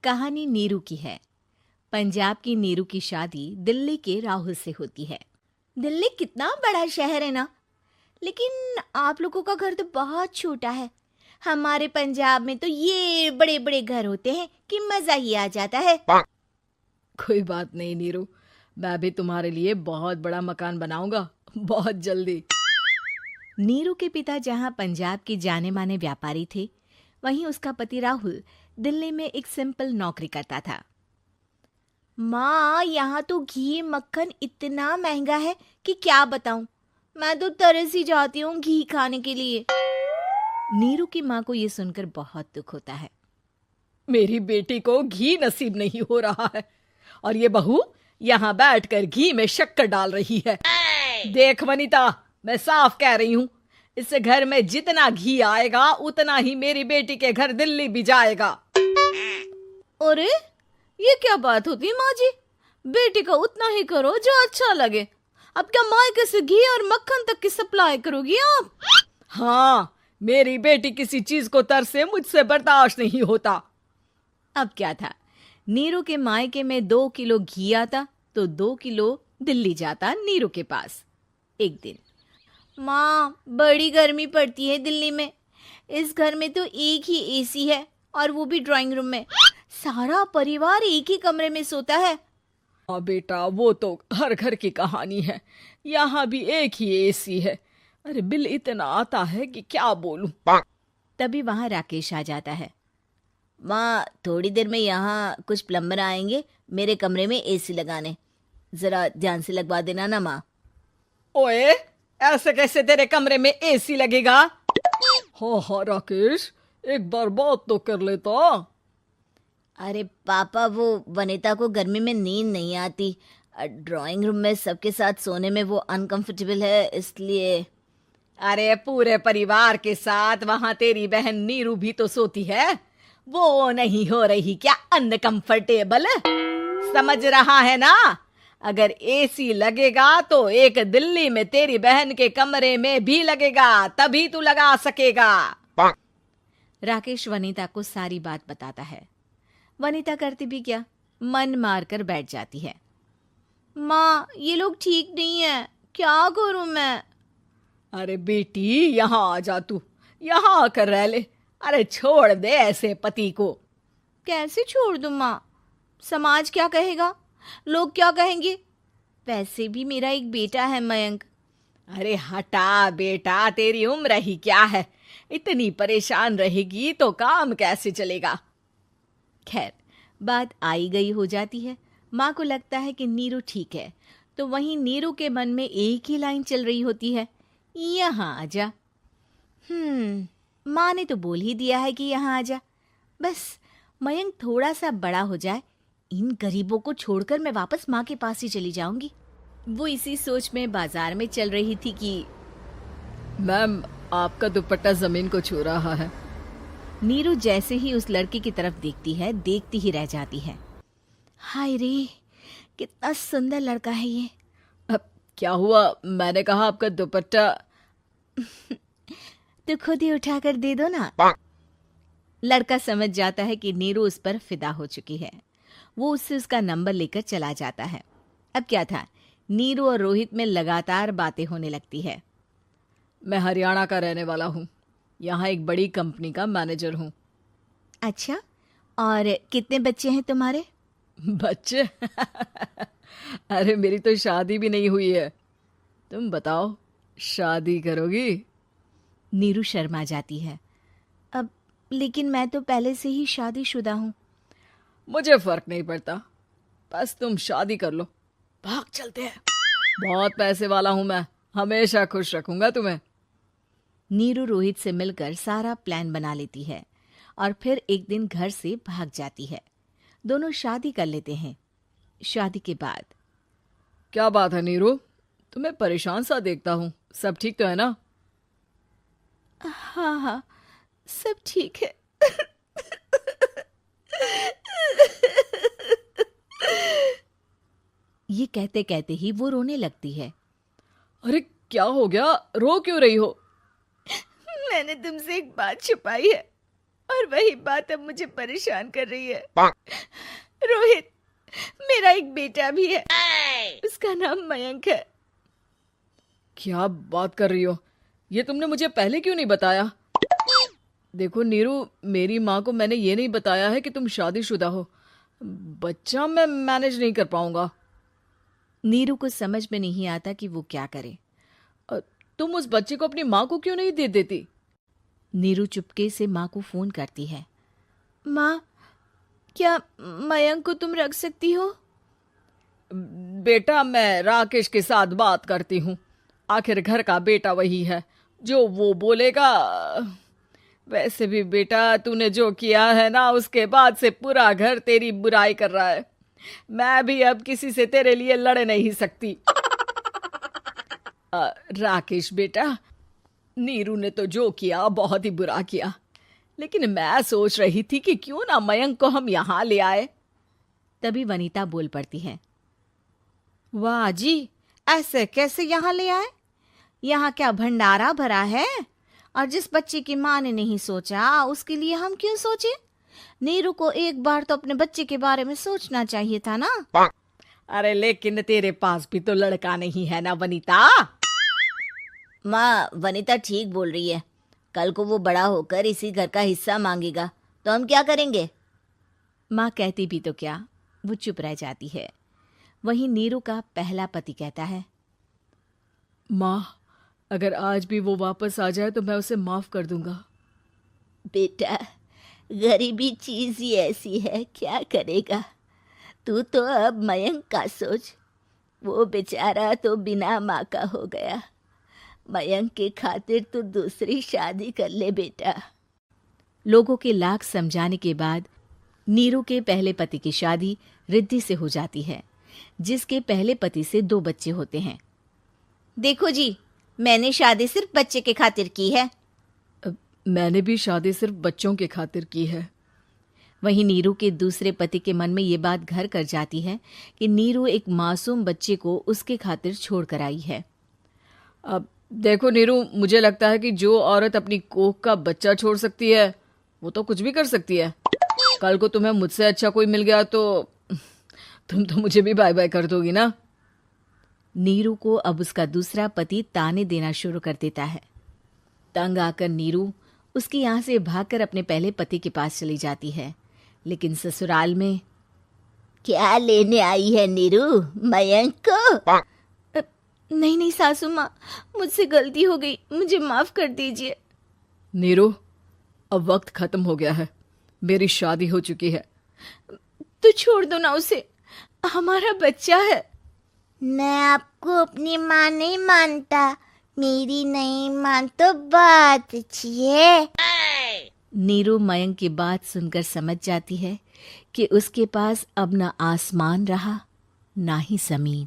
कहानी नीरू की है। पंजाब की नीरू की शादी दिल्ली के राहुल से होती है। दिल्ली कितना बड़ा शहर है ना, लेकिन आप लोगों का घर तो बहुत छोटा है। हमारे पंजाब में तो ये बड़े बड़े घर होते हैं कि मजा ही आ जाता है। कोई बात नहीं नीरू, मैं भी तुम्हारे लिए बहुत बड़ा मकान बनाऊंगा बहुत जल्दी। नीरू के पिता जहाँ पंजाब के जाने माने व्यापारी थे, वहीं उसका पति राहुल दिल्ली में एक सिंपल नौकरी करता था। माँ, यहाँ तो घी मक्खन इतना महंगा है कि क्या बताऊं। मैं तो तरस ही जाती हूँ घी खाने के लिए। नीरू की माँ को ये सुनकर बहुत दुख होता है। मेरी बेटी को घी नसीब नहीं हो रहा है और ये बहू यहाँ बैठकर घी में शक्कर डाल रही है। देख वनिता, मैं साफ कह रही हूँ, इस घर में जितना घी आएगा उतना ही मेरी बेटी के घर दिल्ली भी जाएगा। अरे ये क्या बात होती है माँ जी? बेटी का उतना ही करो जो अच्छा लगे। अब क्या मायके से घी और मक्खन तक की सप्लाई करोगी आप? हाँ, मेरी बेटी किसी चीज को तरसे मुझसे बर्दाश्त नहीं होता। अब क्या था, नीरू के मायके में 2 किलो घी आता तो 2 किलो दिल्ली जाता नीरू के पास। एक दिन, माँ बड़ी गर्मी पड़ती है दिल्ली में। इस घर में तो एक ही एसी है और वो भी ड्राइंग रूम में। सारा परिवार एक ही कमरे में सोता है। हाँ बेटा, वो तो हर घर की कहानी है। यहाँ भी एक ही एसी है। अरे बिल इतना आता है कि क्या बोलूं। तभी वहां राकेश आ जाता है। माँ, थोड़ी देर में यहाँ कुछ प्लम्बर आएंगे मेरे कमरे में एसी लगाने। जरा ध्यान से लगवा देना ना माँ। ओए, ऐसे कैसे तेरे कमरे में एसी लगेगा? हाँ राकेश, एक बार बात तो कर लेता। अरे पापा, वो वनिता को गर्मी में नींद नहीं आती। ड्राइंग रूम में सबके साथ सोने में वो अनकंफर्टेबल है, इसलिए। अरे पूरे परिवार के साथ वहां तेरी बहन नीरू भी तो सोती है। वो नहीं हो रही क्या अनकंफर्टेबल? समझ रहा है ना? अगर एसी लगेगा तो एक दिल्ली में तेरी बहन के कमरे में भी लगेगा, तभी तू लगा सकेगा। राकेश वनिता को सारी बात बताता है। वनिता करती भी क्या, मन मार कर बैठ जाती है। माँ, ये लोग ठीक नहीं है, क्या करूं मैं? अरे बेटी, यहाँ आ जा, तू यहाँ आकर रह ले। अरे छोड़ दे ऐसे पति को। कैसे छोड़ दूं माँ? समाज क्या कहेगा, लोग क्या कहेंगे? वैसे भी मेरा एक बेटा है मयंक। अरे हटा बेटा, तेरी उम्र ही क्या है? इतनी परेशान रहेगी तो काम कैसे चलेगा? खैर, बात आई गई हो जाती है। माँ को लगता है कि नीरू ठीक है, तो वहीं नीरू के मन में एक ही लाइन चल रही होती है, यहाँ आ जा। माँ ने तो बोल ही दिया है कि यहाँ आ जा। बस मयंक थोड़ा सा बड़ा हो जाए, इन गरीबों को छोड़कर मैं वापस माँ के पास ही चली जाऊंगी। वो इसी सोच में बाजार में चल रही थी कि मैम, आपका दुपट्टा जमीन को छू रहा है। नीरू जैसे ही उस लड़की की तरफ देखती है, देखती ही रह जाती है। हाय रे, कितना सुंदर लड़का है ये। अब क्या हुआ? मैंने कहा आपका दुपट्टा। तो खुद ही उठाकर दे दो ना। लड़का समझ जाता है कि नीरू उस पर फिदा हो चुकी है। वो उससे उसका नंबर लेकर चला जाता है। अब क्या था, नीरू और रोहित में लगातार बातें होने लगती है। मैं हरियाणा का रहने वाला हूँ, यहाँ एक बड़ी कंपनी का मैनेजर हूँ। अच्छा, और कितने बच्चे हैं तुम्हारे? बच्चे? अरे मेरी तो शादी भी नहीं हुई है। तुम बताओ, शादी करोगी? नीरू शर्मा जाती है। अब लेकिन मैं तो पहले से ही शादीशुदा हूँ। मुझे फर्क नहीं पड़ता, बस तुम शादी कर लो, भाग चलते हैं। बहुत पैसे वाला हूं मैं, हमेशा खुश रखूंगा तुम्हें। नीरू रोहित से मिलकर सारा प्लान बना लेती है और फिर एक दिन घर से भाग जाती है। दोनों शादी कर लेते हैं। शादी के बाद, क्या बात है नीरू, तुम्हें परेशान सा देखता हूँ, सब ठीक तो है ना? हाँ हाँ, सब ठीक है। ये कहते कहते ही वो रोने लगती है। अरे क्या हो गया, रो क्यों रही हो? मैंने तुमसे एक बात छुपाई है और वही बात अब मुझे परेशान कर रही है। रोहित, मेरा एक बेटा भी है, उसका नाम मयंक है। क्या बात कर रही हो? ये तुमने मुझे पहले क्यों नहीं बताया? देखो नीरू, मेरी माँ को मैंने ये नहीं बताया है कि तुम शादीशुदा हो। बच्चा मैं मैनेज नहीं कर पाऊंगा। नीरू को समझ में नहीं आता कि वो क्या करे। तुम उस बच्चे को अपनी माँ को क्यों नहीं दे देती? नीरू चुपके से माँ को फोन करती है। माँ, क्या मयंक को तुम रख सकती हो? बेटा, मैं राकेश के साथ बात करती हूँ। आखिर घर का बेटा वही है, जो वो बोलेगा। वैसे भी बेटा, तूने जो किया है ना, उसके बाद से पूरा घर तेरी बुराई कर रहा है। मैं भी अब किसी से तेरे लिए लड़ नहीं सकती। राकेश बेटा, नीरू ने तो जो किया बहुत ही बुरा किया, लेकिन मैं सोच रही थी कि क्यों ना मयंक को हम यहाँ ले आए। तभी वनीता बोल पड़ती है। वाह जी, ऐसे कैसे यहाँ ले आए? यहाँ क्या भंडारा भरा है? और जिस बच्चे की माँ ने नहीं सोचा, उसके लिए हम क्यों सोचे? नीरू को एक बार तो अपने बच्चे के बारे में सोचना चाहिए था ना। अरे लेकिन तेरे पास भी तो लड़का नहीं है ना वनीता। माँ, वनीता ठीक बोल रही है। कल को वो बड़ा होकर इसी घर का हिस्सा मांगेगा तो हम क्या करेंगे? माँ कहती भी तो क्या, वो चुप रह जाती है। वहीं नीरू का पहला पति कहता है। माँ, अगर आज भी वो वापस आ जाए तो मैं उसे माफ कर दूंगा। बेटा, गरीबी चीज ही ऐसी है, क्या करेगा। तू तो अब मयंक का सोच। वो बेचारा तो बिना माँ का हो गया। मयंक के खातिर तू दूसरी शादी कर ले बेटा। लोगों के लाख समझाने के बाद नीरू के पहले पति की शादी रिद्धि से हो जाती है, जिसके पहले पति से 2 बच्चे होते हैं। देखो जी, मैंने शादी सिर्फ बच्चे के खातिर की है। मैंने भी शादी सिर्फ बच्चों के खातिर की है। वहीं नीरू के दूसरे पति के मन में ये बात घर कर जाती है कि नीरू एक मासूम बच्चे को उसके खातिर छोड़ कर आई है। अब देखो नीरू, मुझे लगता है कि जो औरत अपनी कोख का बच्चा छोड़ सकती है, वो तो कुछ भी कर सकती है। कल को तुम्हें मुझसे अच्छा कोई मिल गया तो तुम तो मुझे भी बाय बाय कर दोगी ना। नीरू को अब उसका दूसरा पति ताने देना शुरू कर देता है। तंग आकर नीरू उसके यहाँ से भागकर अपने पहले पति के पास चली जाती है, लेकिन ससुराल में क्या लेने आई है नीरू, मयंक को? नहीं नहीं सासू माँ, मुझसे गलती हो गई, मुझे माफ कर दीजिए। नीरू, अब वक्त खत्म हो गया है, मेरी शादी हो चुकी है। तो छोड़ दो ना उसे, हमारा बच्चा है। मैं आपको अपनी माँ नहीं मानता। मेरी नहीं मान तो बात अच्छी है। नीरू मयंक की बात सुनकर समझ जाती है कि उसके पास अब न आसमान रहा ना ही जमीन।